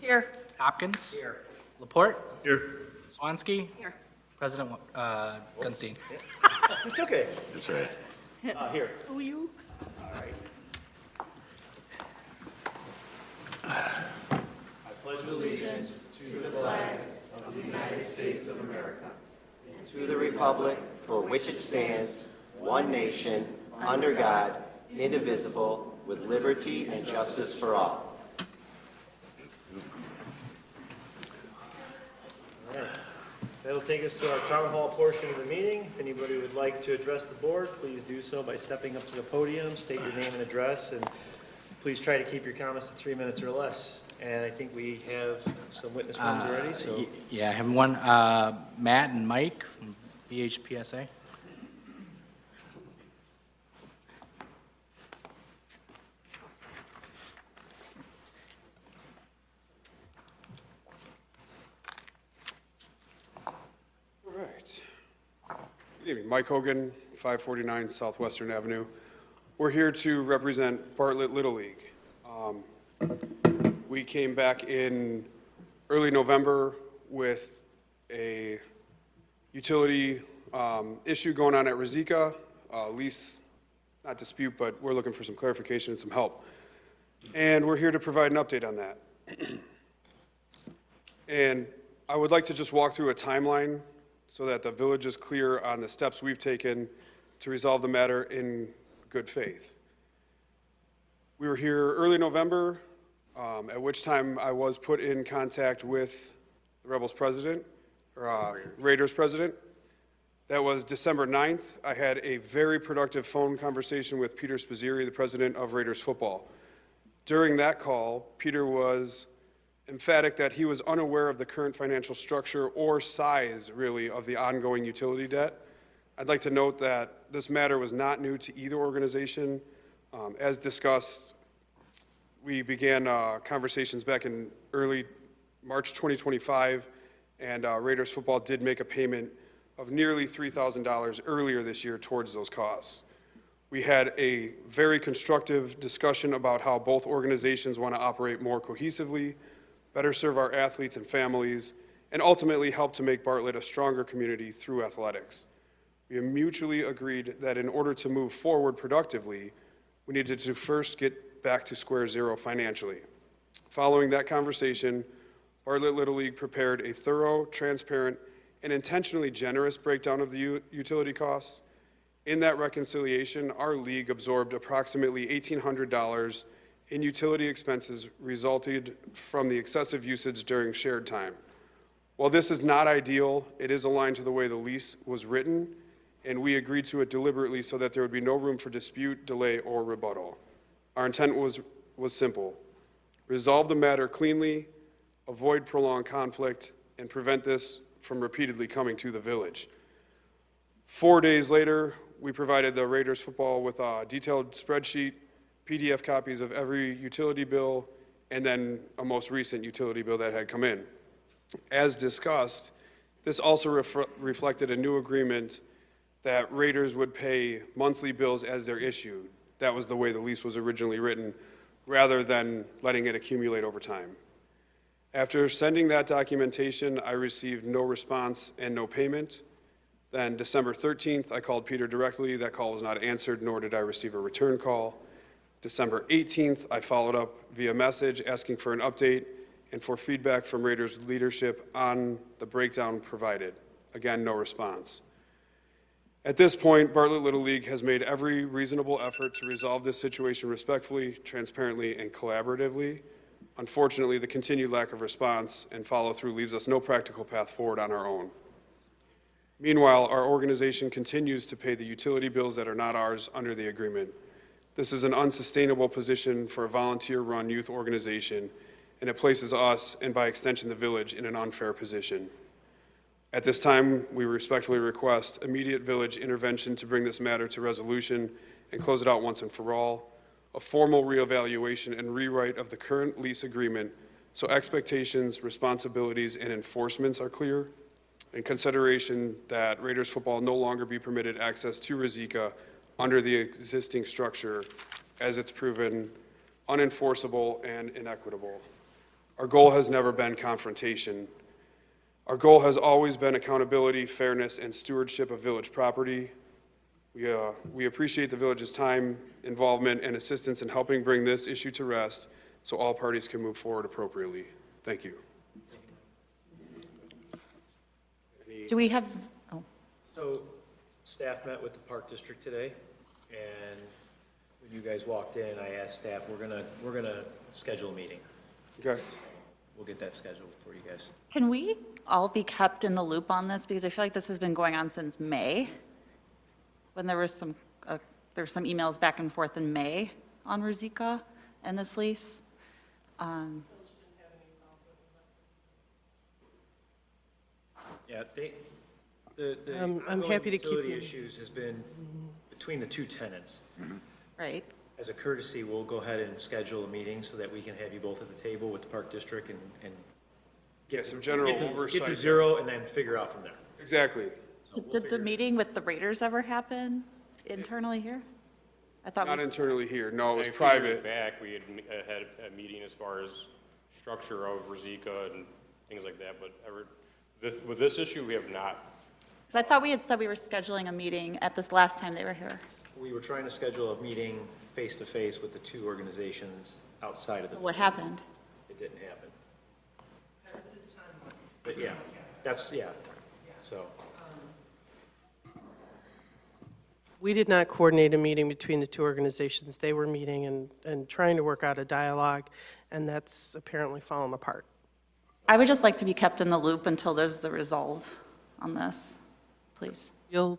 Here. Hopkins. Here. Laporte. Here. Swansky. Here. President Gunstein. It's okay. That's right. Here. Who are you? All right. I pledge allegiance to the republic for which it stands, one nation, under God, indivisible, with liberty and justice for all. All right. That'll take us to our town hall portion of the meeting. If anybody would like to address the board, please do so by stepping up to the podium, state your name and address, and please try to keep your comments to 3 minutes or less. And I think we have some witness forms already, so. Yeah, I have one, Matt and Mike from BHPSA. All right. Good evening. Mike Hogan, 549 Southwestern Avenue. We're here to represent Bartlett Little League. We came back in early November with a utility issue going on at Rizika, lease, not dispute, but we're looking for some clarification and some help. And we're here to provide an update on that. And I would like to just walk through a timeline so that the village is clear on the steps we've taken to resolve the matter in good faith. We were here early November, at which time I was put in contact with the Rebels president, or Raiders president. That was December 9th. I had a very productive phone conversation with Peter Spizzeri, the president of Raiders football. During that call, Peter was emphatic that he was unaware of the current financial structure or size, really, of the ongoing utility debt. I'd like to note that this matter was not new to either organization. As discussed, we began conversations back in early March 2025, and Raiders football did make a payment of nearly $3,000 earlier this year towards those costs. We had a very constructive discussion about how both organizations want to operate more cohesively, better serve our athletes and families, and ultimately help to make Bartlett a stronger community through athletics. We mutually agreed that in order to move forward productively, we needed to first get back to square zero financially. Following that conversation, Bartlett Little League prepared a thorough, transparent, and intentionally generous breakdown of the utility costs. In that reconciliation, our league absorbed approximately $1,800 in utility expenses resulted from the excessive usage during shared time. While this is not ideal, it is aligned to the way the lease was written, and we agreed to it deliberately so that there would be no room for dispute, delay, or rebuttal. Our intent was simple: resolve the matter cleanly, avoid prolonged conflict, and prevent this from repeatedly coming to the village. 4 days later, we provided the Raiders football with a detailed spreadsheet, PDF copies of every utility bill, and then a most recent utility bill that had come in. As discussed, this also reflected a new agreement that Raiders would pay monthly bills as they're issued. That was the way the lease was originally written, rather than letting it accumulate over time. After sending that documentation, I received no response and no payment. Then December 13th, I called Peter directly. That call was not answered, nor did I receive a return call. December 18th, I followed up via message asking for an update and for feedback from Raiders leadership on the breakdown provided. Again, no response. At this point, Bartlett Little League has made every reasonable effort to resolve this situation respectfully, transparently, and collaboratively. Unfortunately, the continued lack of response and follow-through leaves us no practical path forward on our own. Meanwhile, our organization continues to pay the utility bills that are not ours under the agreement. This is an unsustainable position for a volunteer-run youth organization, and it places us, and by extension the village, in an unfair position. At this time, we respectfully request immediate village intervention to bring this matter to resolution and close it out once and for all, a formal reevaluation and rewrite of the current lease agreement so expectations, responsibilities, and enforcements are clear, and consideration that Raiders football no longer be permitted access to Rizika under the existing structure as it's proven unenforceable and inequitable. Our goal has never been confrontation. Our goal has always been accountability, fairness, and stewardship of village property. We appreciate the village's time, involvement, and assistance in helping bring this issue to rest so all parties can move forward appropriately. Thank you. Do we have, oh, So, staff met with the Park District today, and when you guys walked in, I asked staff, we're gonna schedule a meeting. Okay. We'll get that scheduled for you guys. can we all be kept in the loop on this? Because I feel like this has been going on since May, when there were some emails back and forth in May on Ruzicka and this lease. Yeah, the I'm happy to keep utility you- issues has been between the two tenants. Right? As a courtesy, we'll go ahead and schedule a meeting so that we can have you both at the table with the Park District and Yeah, some general get to oversight. zero and then figure out from there. Exactly. So did the meeting with the Raiders ever happen internally here? I thought Not we, internally here. No, it was A few years private. back, we had a meeting as far as structure of Ruzicka and things like that, but with this issue, we have not. because I thought we had said we were scheduling a meeting at this last time they were here. We were trying to schedule a meeting face-to-face with the two organizations outside of the. So what happened? It didn't happen. But yeah, so. We did not coordinate a meeting between the two organizations. They were meeting and trying to work out a dialogue, and that's apparently fallen apart. I would just like to be kept in the loop until there's the resolve on this, please. We'll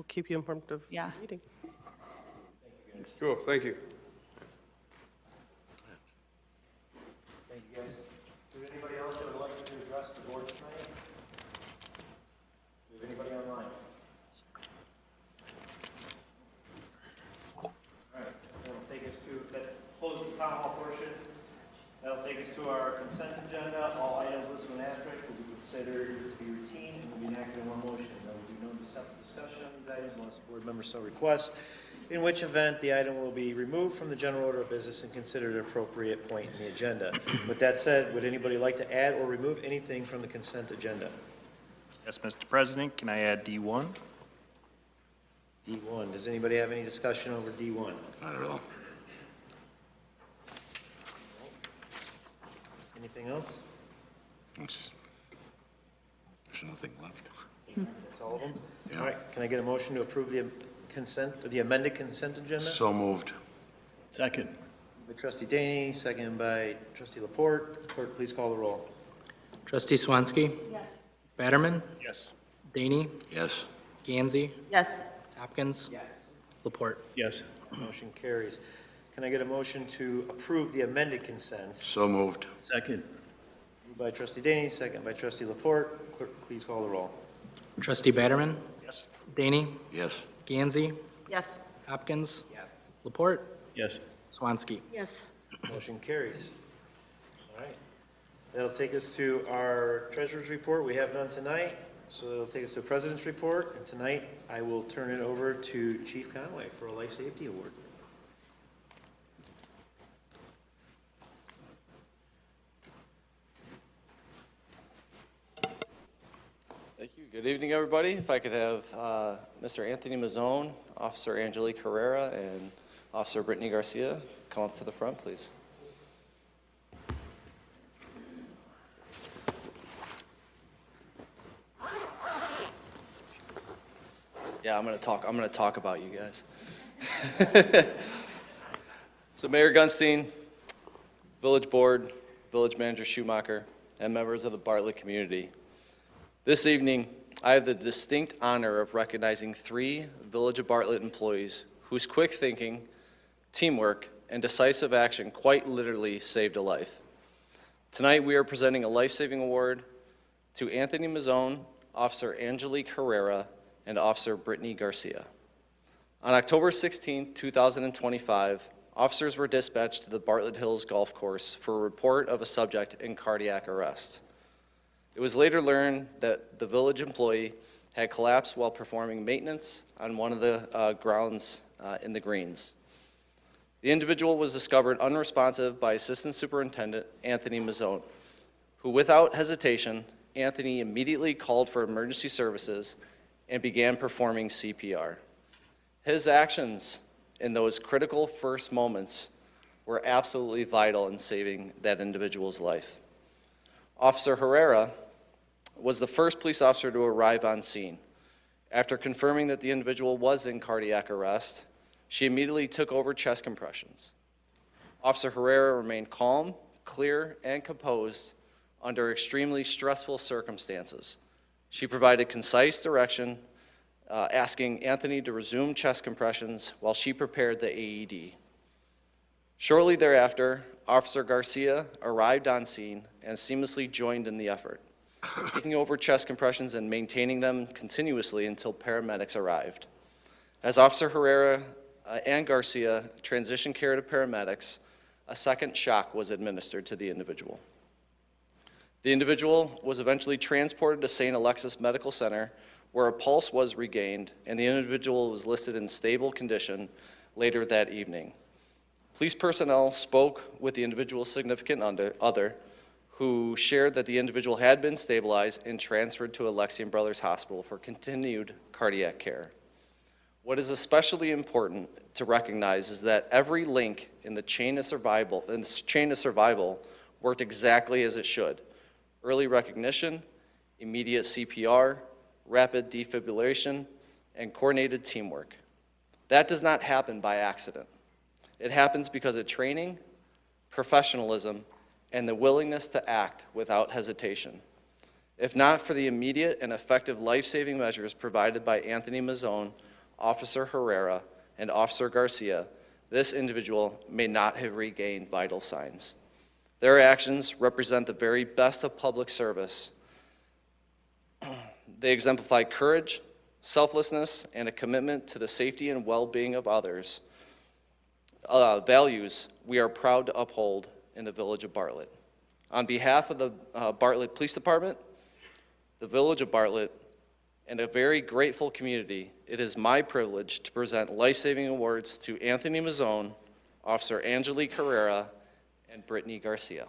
keep you informed of Yeah. the meeting. Cool, thank you. Thank you, guys. Is there anybody else that would like to address the board tonight? Do we have anybody online? All right, that'll take us to, that closes the town hall portion. That'll take us to our consent agenda. All items listed in asterisk will be considered to be routine and will be enacted in one motion. There will be no separate discussion on these items unless the board member so requests, in which event the item will be removed from the general order of business and considered an appropriate point in the agenda. With that said, would anybody like to add or remove anything from the consent agenda? Yes, Mr. President, can I add D1? D1, does anybody have any discussion over D1? Not at all. Anything else? There's nothing left. That's all of them? Yeah. All right, can I get a motion to approve the consent, the amended consent agenda? So moved. Second. By trustee Daney, second by trustee Laporte. Clerk, please call the roll. Trustee Swansky? Yes. Batterman? Yes. Daney? Yes. Gansey? Yes. Hopkins? Yes. Laporte? Yes. Motion carries. Can I get a motion to approve the amended consent? So moved. Second. Moved by trustee Daney, second by trustee Laporte. Clerk, please call the roll. Trustee Batterman? Yes. Daney? Yes. Gansey? Yes. Hopkins? Yes. Laporte? Yes. Swansky? Yes. Motion carries. All right. That'll take us to our treasurer's report. We have none tonight, so it'll take us to a president's report. And tonight, I will turn it over to Chief Conway for a life safety award. Thank you. Good evening, everybody. If I could have Mr. Anthony Mazzone, Officer Angelique Herrera, and Officer Brittany Garcia come up to the front, please. Yeah, I'm gonna talk about you guys. So Mayor Gunstein, Village Board, Village Manager Schumacher, and members of the Bartlett community. This evening, I have the distinct honor of recognizing 3 Village of Bartlett employees whose quick thinking, teamwork, and decisive action quite literally saved a life. Tonight, we are presenting a life-saving award to Anthony Mazzone, Officer Angelique Herrera, and Officer Brittany Garcia. On October 16, 2025, officers were dispatched to the Bartlett Hills Golf Course for a report of a subject in cardiac arrest. It was later learned that the village employee had collapsed while performing maintenance on one of the grounds in the greens. The individual was discovered unresponsive by Assistant Superintendent Anthony Mazzone, who without hesitation, Anthony immediately called for emergency services and began performing CPR. His actions in those critical first moments were absolutely vital in saving that individual's life. Officer Herrera was the first police officer to arrive on scene. After confirming that the individual was in cardiac arrest, she immediately took over chest compressions. Officer Herrera remained calm, clear, and composed under extremely stressful circumstances. She provided concise direction, asking Anthony to resume chest compressions while she prepared the AED. Shortly thereafter, Officer Garcia arrived on scene and seamlessly joined in the effort, taking over chest compressions and maintaining them continuously until paramedics arrived. As Officer Herrera and Garcia transitioned care to paramedics, a second shock was administered to the individual. The individual was eventually transported to St. Alexis Medical Center, where a pulse was regained, and the individual was listed in stable condition later that evening. Police personnel spoke with the individual's significant other, who shared that the individual had been stabilized and transferred to Alexian Brothers Hospital for continued cardiac care. What is especially important to recognize is that every link in the chain of survival worked exactly as it should. Early recognition, immediate CPR, rapid defibrillation, and coordinated teamwork. That does not happen by accident. It happens because of training, professionalism, and the willingness to act without hesitation. If not for the immediate and effective life-saving measures provided by Anthony Mazzone, Officer Herrera, and Officer Garcia, this individual may not have regained vital signs. Their actions represent the very best of public service. They exemplify courage, selflessness, and a commitment to the safety and well-being of others, values we are proud to uphold in the Village of Bartlett. On behalf of the Bartlett Police Department, the Village of Bartlett, and a very grateful community, it is my privilege to present life-saving awards to Anthony Mazzone, Officer Angelique Herrera, and Brittany Garcia.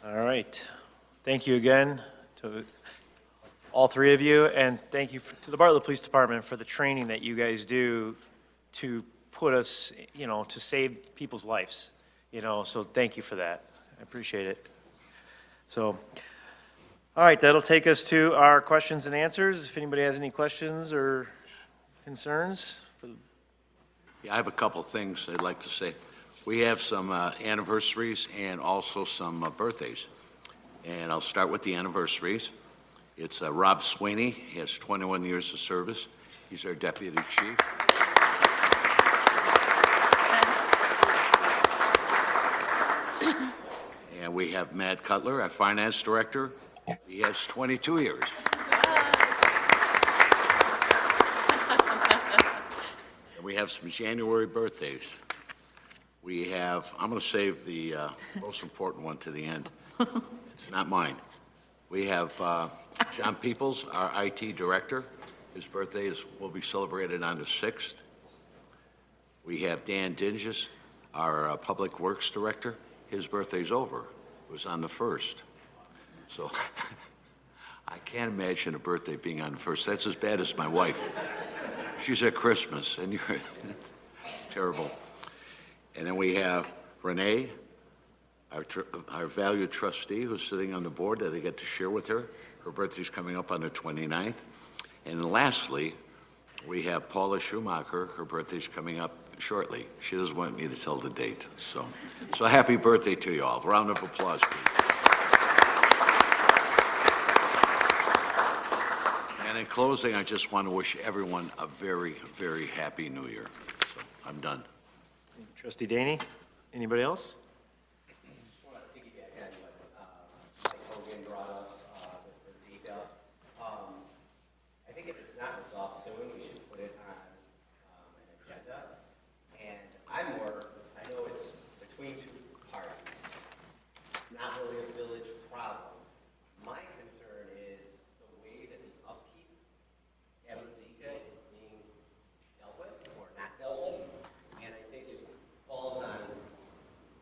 All right. Thank you again to all three of you, and thank you to the Bartlett Police Department for the training that you guys do to put us, to save people's lives, so thank you for that. I appreciate it. So, all right, that'll take us to our questions and answers. If anybody has any questions or concerns. Yeah, I have a couple of things I'd like to say. We have some anniversaries and also some birthdays. And I'll start with the anniversaries. It's Rob Sweeney. He has 21 years of service. He's our deputy chief. And we have Matt Cutler, our finance director. He has 22 years. And we have some January birthdays. We have, I'm going to save the most important one to the end. It's not mine. We have John Peoples, our IT director. His birthday will be celebrated on the 6th. We have Dan Dinges, our public works director. His birthday's over. It was on the 1st. So I can't imagine a birthday being on the 1st. That's as bad as my wife. She's at Christmas, and it's terrible. And then we have Renee, our valued trustee, who's sitting on the board that I get to share with her. Her birthday's coming up on the 29th. And then lastly, we have Paula Schumacher. Her birthday's coming up shortly. She doesn't want me to tell the date. So happy birthday to you all. Round of applause, please. And in closing, I just want to wish everyone a very, very happy New Year. So I'm done. Trustee Daney, anybody else? just want to piggyback on what Mike Hogan brought up with Rosita. I think if it's not resolved soon, we should put it on an agenda. And I know it's between two parties, not really a village problem. My concern is the way that the upkeep at Rosita is being dealt with or not dealt with. And I think it falls on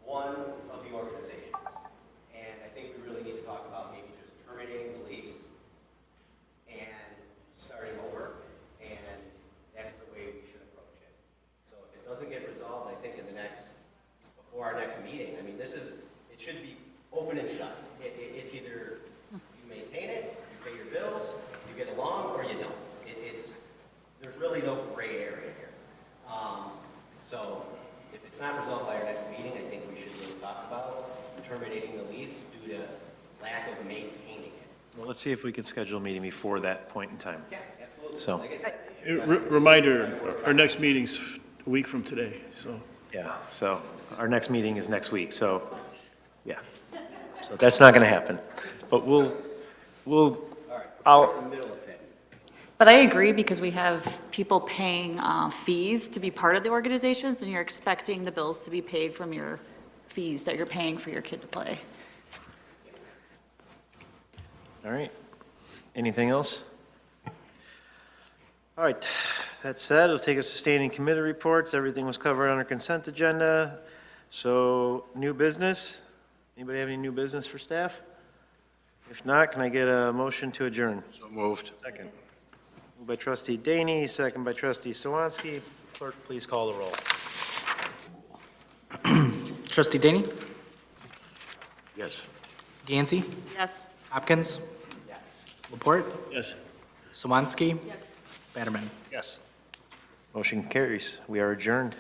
one of the organizations. And I think we really need to talk about maybe just terminating the lease and starting over. And that's the way we should approach it. So if it doesn't get resolved, I think before our next meeting, I mean, it should be open and shut. It's either you maintain it, you pay your bills, you get along, or you don't. There's really no gray area here. So if it's not resolved by our next meeting, I think we should really talk about terminating the lease due to lack of maintaining it. Well, let's see if we can schedule a meeting before that point in time. Yeah, absolutely. So- Like I said, Reminder, our next meeting's a week from today, so. Yeah, so our next meeting is next week, so, yeah. So that's not going to happen. But I'll, But I agree, because we have people paying fees to be part of the organizations, and you're expecting the bills to be paid from your fees that you're paying for your kid to play. all right. Anything else? All right, that said, it'll take us to standing committee reports. Everything was covered on our consent agenda. So, new business? Anybody have any new business for staff? If not, can I get a motion to adjourn? So moved. Second. Moved by trustee Daney, second by trustee Sawanski. Clerk, please call the roll. Trustee Daney? Yes. GANDSEY? Yes. Hopkins? Laporte? Yes. Swansky? Yes. Batterman? Yes. Motion carries. We are adjourned.